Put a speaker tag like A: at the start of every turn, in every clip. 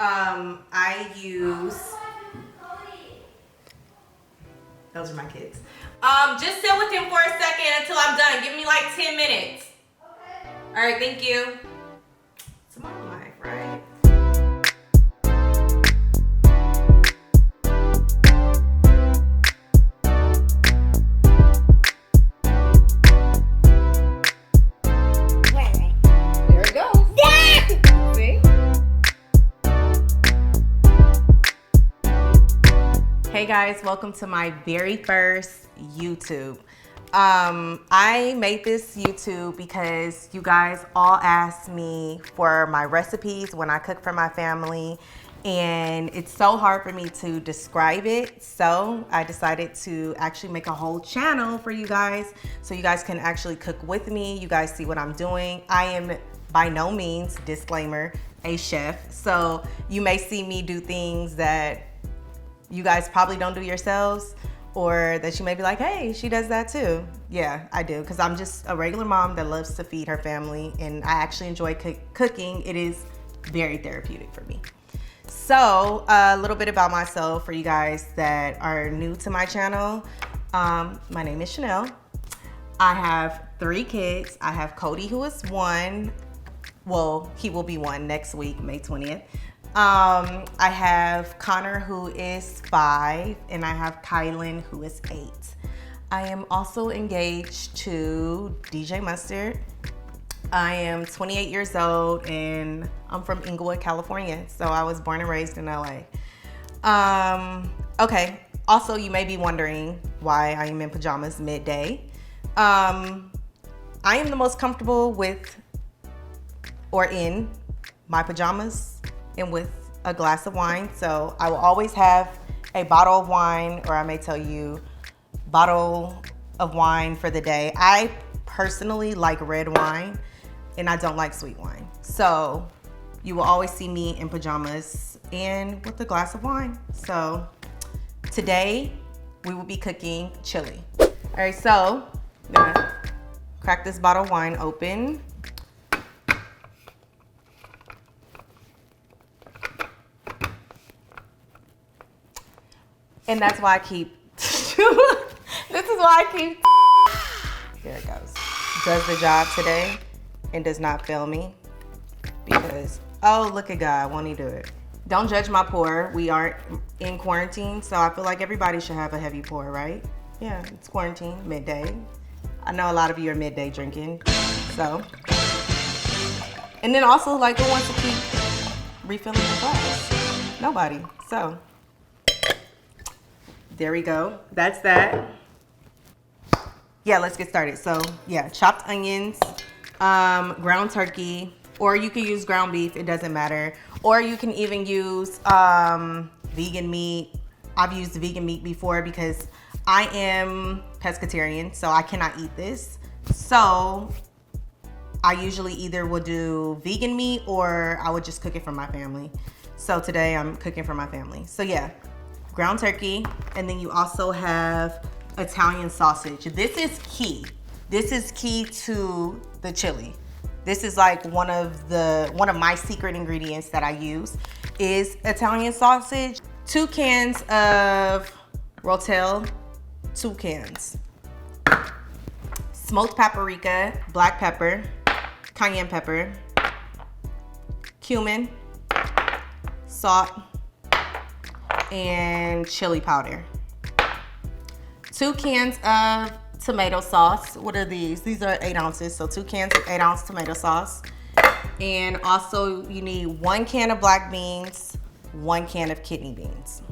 A: I use, those are my kids. Just sit with him for a second until I'm done. Give me like 10 minutes. Okay. All right, thank you. It's my life, right? There it goes. Yeah! See? Hey guys, welcome to my very first YouTube. I made this YouTube because you guys all asked me for my recipes when I cook for my family, and it's so hard for me to describe it. So I decided to actually make a whole channel for you guys so you guys can actually cook with me. You guys see what I'm doing. I am by no means, disclaimer, a chef. So you may see me do things that you guys probably don't do yourselves, or that you may be like, hey, she does that too. Yeah, I do, because I'm just a regular mom that loves to feed her family, and I actually enjoy cooking. It is very therapeutic for me. So a little bit about myself for you guys that are new to my channel. My name is Chanel. I have 3 kids. I have Cody, who is 1. Well, he will be 1 next week, May 20th. I have Connor, who is 5, and I have Kylan, who is 8. I am also engaged to DJ Mustard. I am 28 years old, and I'm from Inglewood, California. So I was born and raised in LA. Okay, also you may be wondering why I am in pajamas midday. I am the most comfortable with or in my pajamas and with a glass of wine. So I will always have a bottle of wine, or I may tell you bottle of wine for the day. I personally like red wine and I don't like sweet wine. So you will always see me in pajamas and with a glass of wine. So today we will be cooking chili. All right, so I'm gonna crack this bottle of wine open. And that's why I keep, this is why I keep, there it goes. Does the job today and does not fail me because, oh, look at God, won't he do it? Don't judge my pour. We are in quarantine, so I feel like everybody should have a heavy pour, right? Yeah, it's quarantine, midday. I know a lot of you are midday drinking, so. And then also, like, who wants to keep refilling the glass? Nobody, so. There we go. That's that. Yeah, let's get started. So yeah, chopped onions, ground turkey, or you can use ground beef, it doesn't matter. Or you can even use vegan meat. I've used vegan meat before because I am pescatarian, so I cannot eat this. So I usually either will do vegan meat or I would just cook it for my family. So today I'm cooking for my family. So yeah. Ground turkey, and then you also have Italian sausage. This is key. This is key to the chili. This is like one of my secret ingredients that I use is Italian sausage. 2 cans of Rotel, 2 cans. Smoked paprika, black pepper, cayenne pepper, cumin, salt, and chili powder. 2 cans of tomato sauce. What are these? These are 8 ounces, so 2 cans of 8-ounce tomato sauce. And also you need 1 can of black beans, 1 can of kidney beans.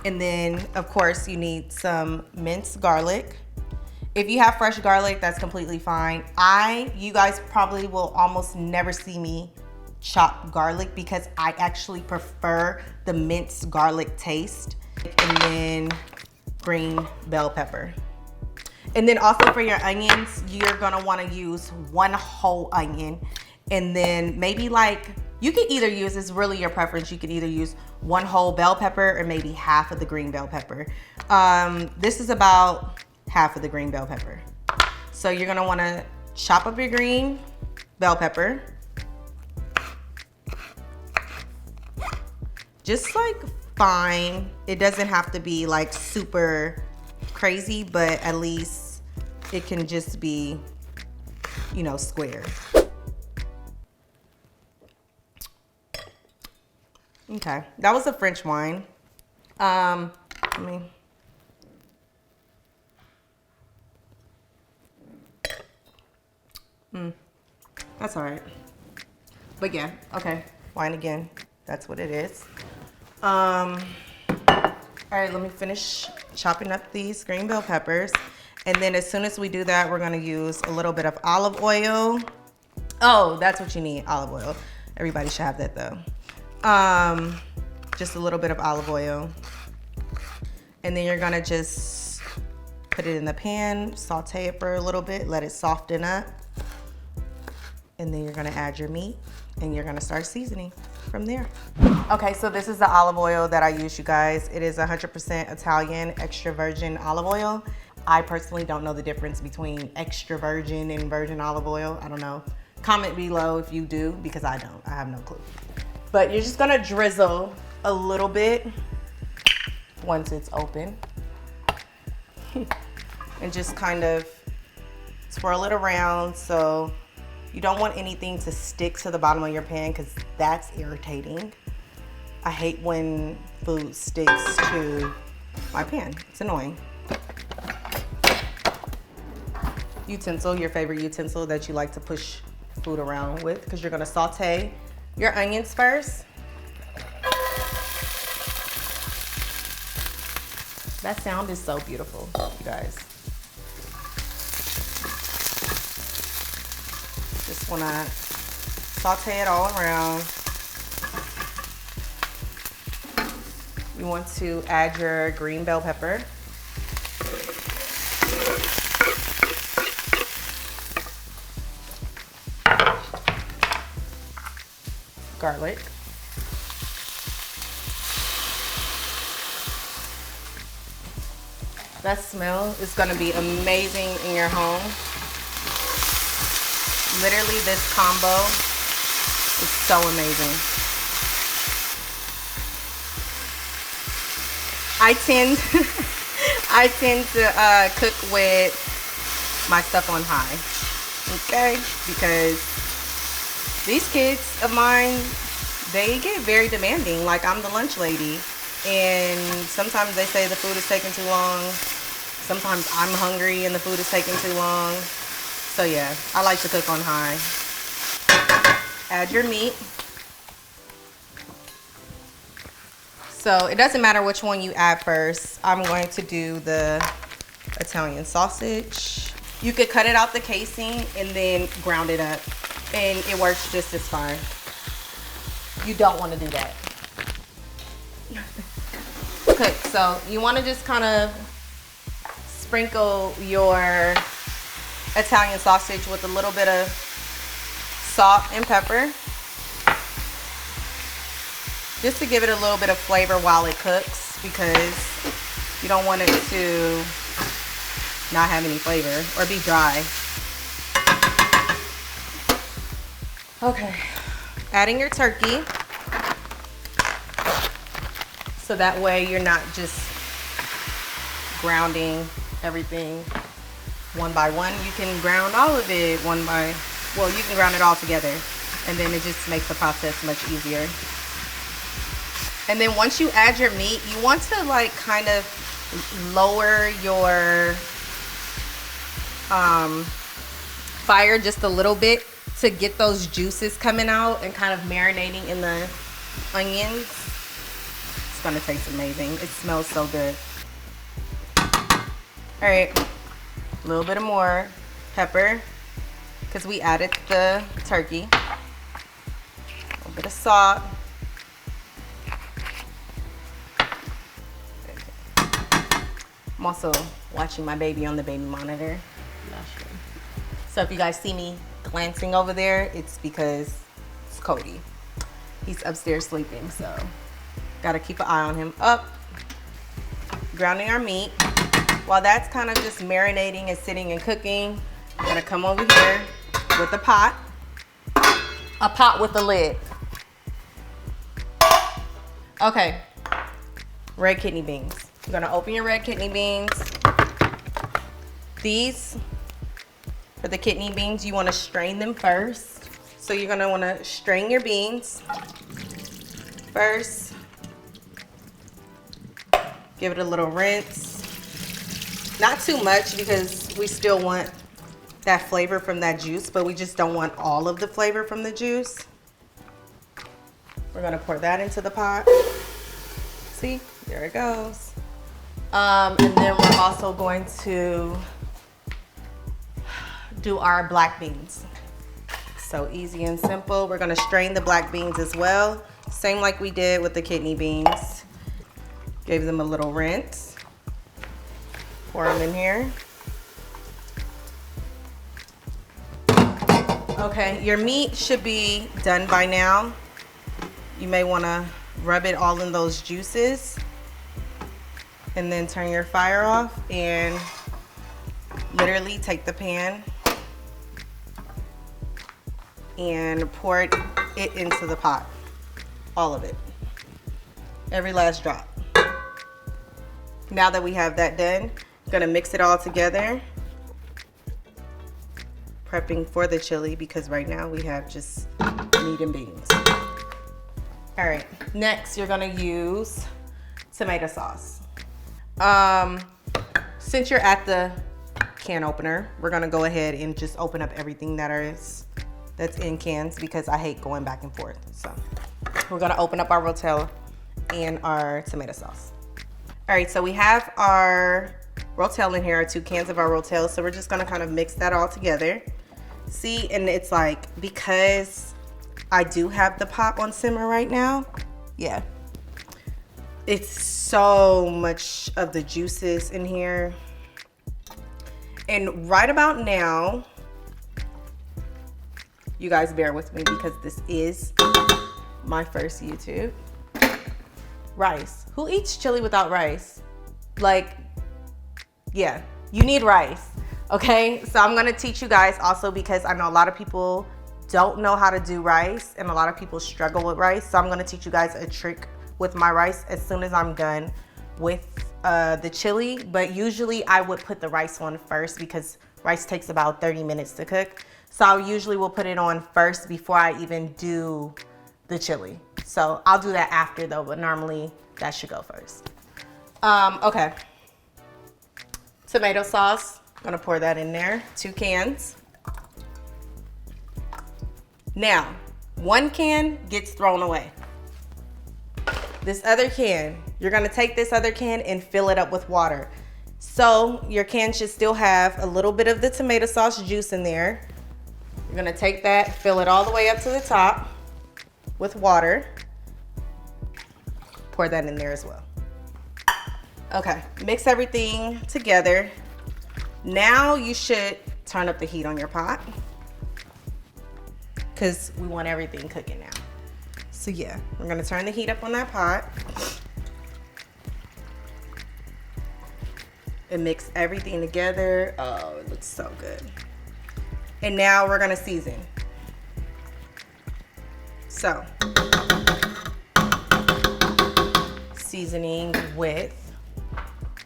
A: And then of course you need some minced garlic. If you have fresh garlic, that's completely fine. You guys probably will almost never see me chop garlic because I actually prefer the minced garlic taste. And then green bell pepper. And then also for your onions, you're gonna wanna use 1 whole onion. And then maybe like, you can either use, it's really your preference, you can either use 1 whole bell pepper or maybe half of the green bell pepper. This is about half of the green bell pepper. So you're gonna wanna chop up your green bell pepper. just like fine. It doesn't have to be like super crazy, but at least it can just be, you know, square. Okay, that was a French wine. Let me. That's all right. But yeah, okay, wine again. That's what it is. All right, let me finish chopping up these green bell peppers. And then as soon as we do that, we're gonna use a little bit of olive oil. Oh, that's what you need, olive oil. Everybody should have that though. Just a little bit of olive oil. And then you're gonna just put it in the pan, saute it for a little bit, let it soften up. And then you're gonna add your meat and you're gonna start seasoning from there. Okay, so this is the olive oil that I use, you guys. It is 100% Italian extra virgin olive oil. I personally don't know the difference between extra virgin and virgin olive oil. I don't know. Comment below if you do, because I don't. I have no clue. But you're just gonna drizzle a little bit once it's open. And just kind of swirl it around, so you don't want anything to stick to the bottom of your pan because that's irritating. I hate when food sticks to my pan. It's annoying. Utensil, your favorite utensil that you like to push food around with, because you're gonna saute your onions first. That sound is so beautiful, you guys. Just wanna saute it all around. You want to add your green bell pepper. Garlic. That smell is gonna be amazing in your home. Literally, this combo is so amazing. I tend to cook with my stuff on high, okay? Because these kids of mine, they get very demanding. Like, I'm the lunch lady, and sometimes they say the food is taking too long. Sometimes I'm hungry and the food is taking too long. So yeah, I like to cook on high. Add your meat. So it doesn't matter which one you add first. I'm going to do the Italian sausage. You could cut it out the casing and then ground it up, and it works just as fine. You don't want to do that. Cook. So you want to just kind of sprinkle your Italian sausage with a little bit of salt and pepper, just to give it a little bit of flavor while it cooks, because you don't want it to not have any flavor or be dry. Okay, adding your turkey, so that way you're not just grounding everything one by one. You can ground all of it one by, well, you can ground it all together, and then it just makes the process much easier. And then once you add your meat, you want to like kind of lower your fire just a little bit to get those juices coming out and kind of marinating in the onions. It's gonna taste amazing. It smells so good. All right, a little bit of more pepper because we added the turkey. A little bit of salt. I'm also watching my baby on the baby monitor. So if you guys see me glancing over there, it's because it's Cody. He's upstairs sleeping, so gotta keep an eye on him. Up, grounding our meat. While that's kind of just marinating and sitting and cooking, I'm gonna come over here with a pot with a lid. Okay, red kidney beans. You're gonna open your red kidney beans. These, for the kidney beans, you wanna strain them first. So you're gonna wanna strain your beans first. Give it a little rinse. Not too much because we still want that flavor from that juice, but we just don't want all of the flavor from the juice. We're gonna pour that into the pot. See, there it goes. And then we're also going to do our black beans. So easy and simple. We're gonna strain the black beans as well. Same like we did with the kidney beans. Gave them a little rinse. Pour them in here. Okay, your meat should be done by now. You may wanna rub it all in those juices and then turn your fire off and literally take the pan and pour it into the pot. All of it. Every last drop. Now that we have that done, I'm gonna mix it all together. Prepping for the chili because right now we have just meat and beans. All right, next you're gonna use tomato sauce. Since you're at the can opener, we're gonna go ahead and just open up everything that's in cans because I hate going back and forth. So we're gonna open up our Rotel and our tomato sauce. All right, so we have our Rotel in here, our 2 cans of our Rotel. So we're just gonna kind of mix that all together. See, and it's like, because I do have the pot on simmer right now, yeah. It's so much of the juices in here. And right about now, you guys bear with me because this is my first YouTube. Rice. Who eats chili without rice? Like, yeah, you need rice. Okay, so I'm gonna teach you guys also because I know a lot of people don't know how to do rice and a lot of people struggle with rice. So I'm gonna teach you guys a trick with my rice as soon as I'm done with the chili. But usually I would put the rice on first because rice takes about 30 minutes to cook. So I usually will put it on first before I even do the chili. So I'll do that after though, but normally that should go first. Okay, tomato sauce. Gonna pour that in there, 2 cans. Now, 1 can gets thrown away. This other can, you're gonna take this other can and fill it up with water. So your can should still have a little bit of the tomato sauce juice in there. You're gonna take that, fill it all the way up to the top with water. Pour that in there as well. Okay, mix everything together. Now you should turn up the heat on your pot because we want everything cooking now. So yeah, we're gonna turn the heat up on that pot and mix everything together. Oh, it looks so good. And now we're gonna season. So, seasoning with,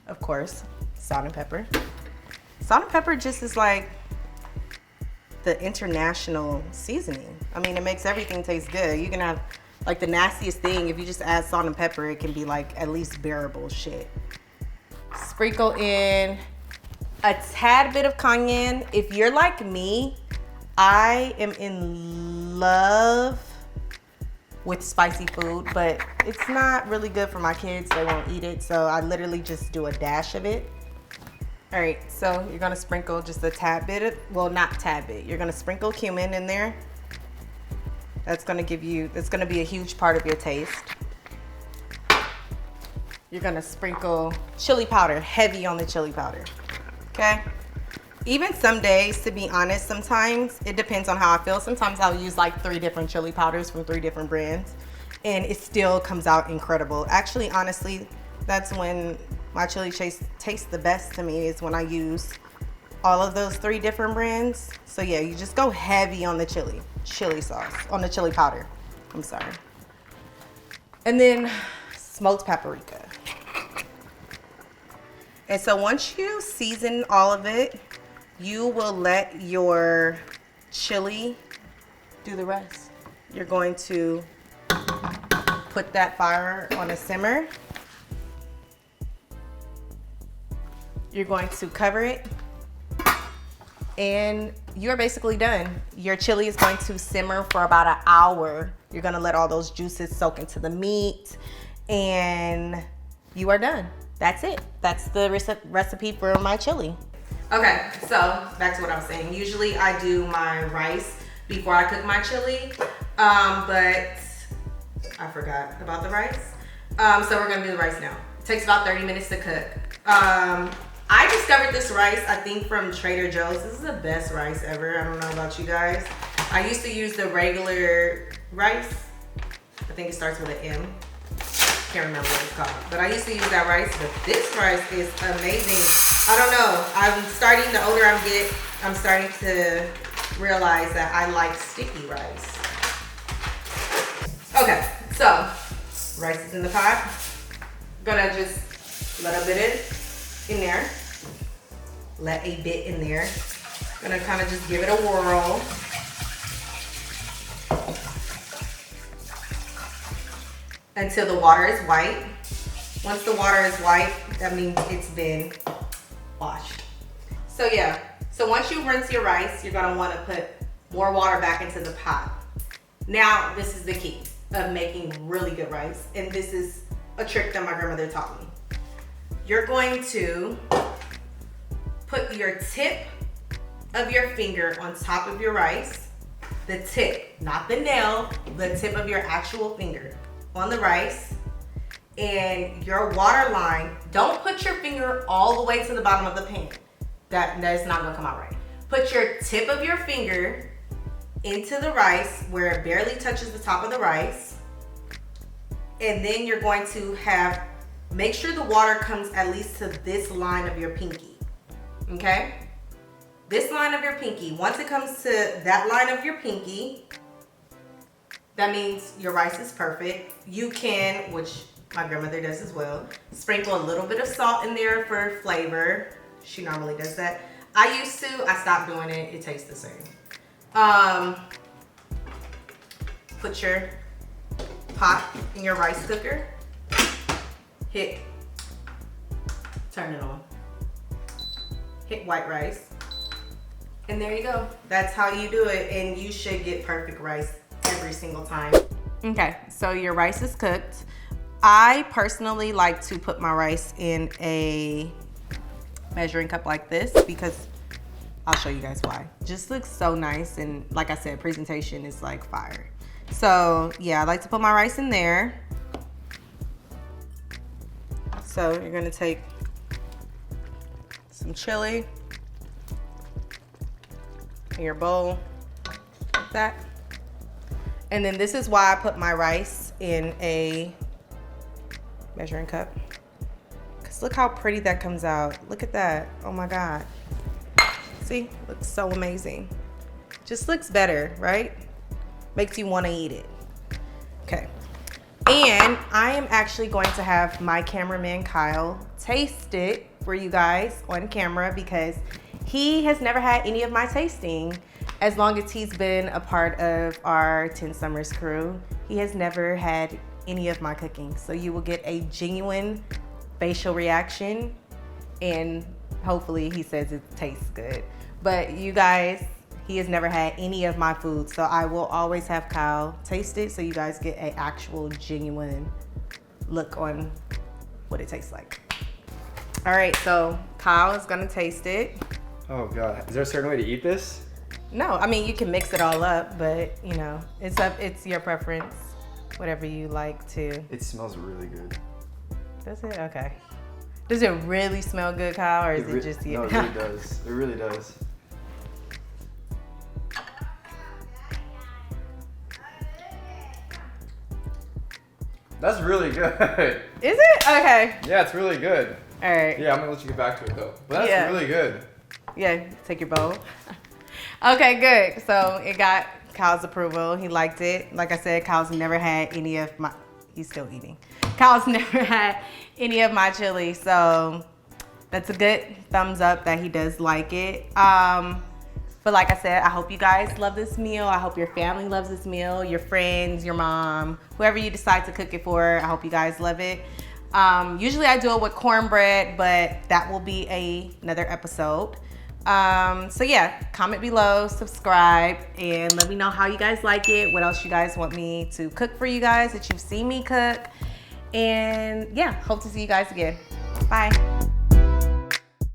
A: of course, salt and pepper. Salt and pepper just is like the international seasoning. I mean, it makes everything taste good. You can have like the nastiest thing, if you just add salt and pepper, it can be like at least bearable shit. Sprinkle in a tad bit of cayenne. If you're like me, I am in love with spicy food, but it's not really good for my kids. They won't eat it, so I literally just do a dash of it. All right, so you're gonna sprinkle just a tad bit of, well, not tad bit. You're gonna sprinkle cumin in there. That's gonna be a huge part of your taste. You're gonna sprinkle chili powder, heavy on the chili powder, okay? Even some days, to be honest, sometimes it depends on how I feel. Sometimes I'll use like 3 different chili powders from 3 different brands and it still comes out incredible. Actually, honestly, that's when my chili tastes the best to me, is when I use all of those 3 different brands. So yeah, you just go heavy on the chili sauce, on the chili powder. I'm sorry. And then smoked paprika. And so once you season all of it, you will let your chili do the rest. You're going to put that fire on a simmer. You're going to cover it, and you're basically done. Your chili is going to simmer for about an hour. You're gonna let all those juices soak into the meat, and you are done. That's it. That's the recipe for my chili. Okay, so back to what I was saying. Usually I do my rice before I cook my chili, but I forgot about the rice. So we're gonna do the rice now. It takes about 30 minutes to cook. I discovered this rice, I think, from Trader Joe's. This is the best rice ever. I don't know about you guys. I used to use the regular rice. I think it starts with an M. Can't remember what it's called, but I used to use that rice, but this rice is amazing. I don't know, the older I get, I'm starting to realize that I like sticky rice. Okay, so rice is in the pot. Gonna just let a bit in there. Let a bit in there. Gonna kind of just give it a whirl. Until the water is white. Once the water is white, that means it's been washed. So yeah, so once you rinse your rice, you're gonna wanna put more water back into the pot. Now, this is the key of making really good rice, and this is a trick that my grandmother taught me. You're going to put your tip of your finger on top of your rice. The tip, not the nail, the tip of your actual finger on the rice, and your water line, don't put your finger all the way to the bottom of the pan. That is not gonna come out right. Put your tip of your finger into the rice where it barely touches the top of the rice, and then you're going to make sure the water comes at least to this line of your pinky, okay? This line of your pinky. Once it comes to that line of your pinky, that means your rice is perfect. You can, which my grandmother does as well, sprinkle a little bit of salt in there for flavor. She normally does that. I used to, I stopped doing it. It tastes the same. Put your pot in your rice cooker. Turn it on. Hit white rice. And there you go. That's how you do it. And you should get perfect rice every single time. Okay, so your rice is cooked. I personally like to put my rice in a measuring cup like this because I'll show you guys why. It just looks so nice, and like I said, presentation is like fire. So yeah, I like to put my rice in there. So you're gonna take some chili in your bowl, like that. And then this is why I put my rice in a measuring cup. Cause look how pretty that comes out. Look at that, oh my God. See, looks so amazing. Just looks better, right? Makes you wanna eat it. Okay, and I am actually going to have my cameraman Kyle taste it for you guys on camera because he has never had any of my tasting. As long as he's been a part of our 10 Summers crew, he has never had any of my cooking. So you will get a genuine facial reaction, and hopefully he says it tastes good. But you guys, he has never had any of my food, so I will always have Kyle taste it so you guys get an actual genuine look on what it tastes like. All right, so Kyle is gonna taste it.
B: Oh God, is there a certain way to eat this?
A: No, I mean, you can mix it all up, but you know, it's your preference, whatever you like to.
B: It smells really good.
A: Does it? Okay. Does it really smell good, Kyle, or is it just you?
B: No, it really does. It really does. That's really good. Is
A: it? Okay.
B: Yeah, it's really good.
A: All right.
B: Yeah, I'm gonna let you get back to it though. But that's really good.
A: Yeah, take your bowl. Okay, good. So it got Kyle's approval. He liked it. Like I said, Kyle's never had any of He's still eating. Kyle's never had any of my chili, so that's a good thumbs up that he does like it. But like I said, I hope you guys love this meal. I hope your family loves this meal, your friends, your mom, whoever you decide to cook it for. I hope you guys love it. Usually I do it with cornbread, but that will be another episode. So yeah, comment below, subscribe, and let me know how you guys like it, what else you guys want me to cook for you guys that you've seen me cook. And yeah, hope to see you guys again. Bye.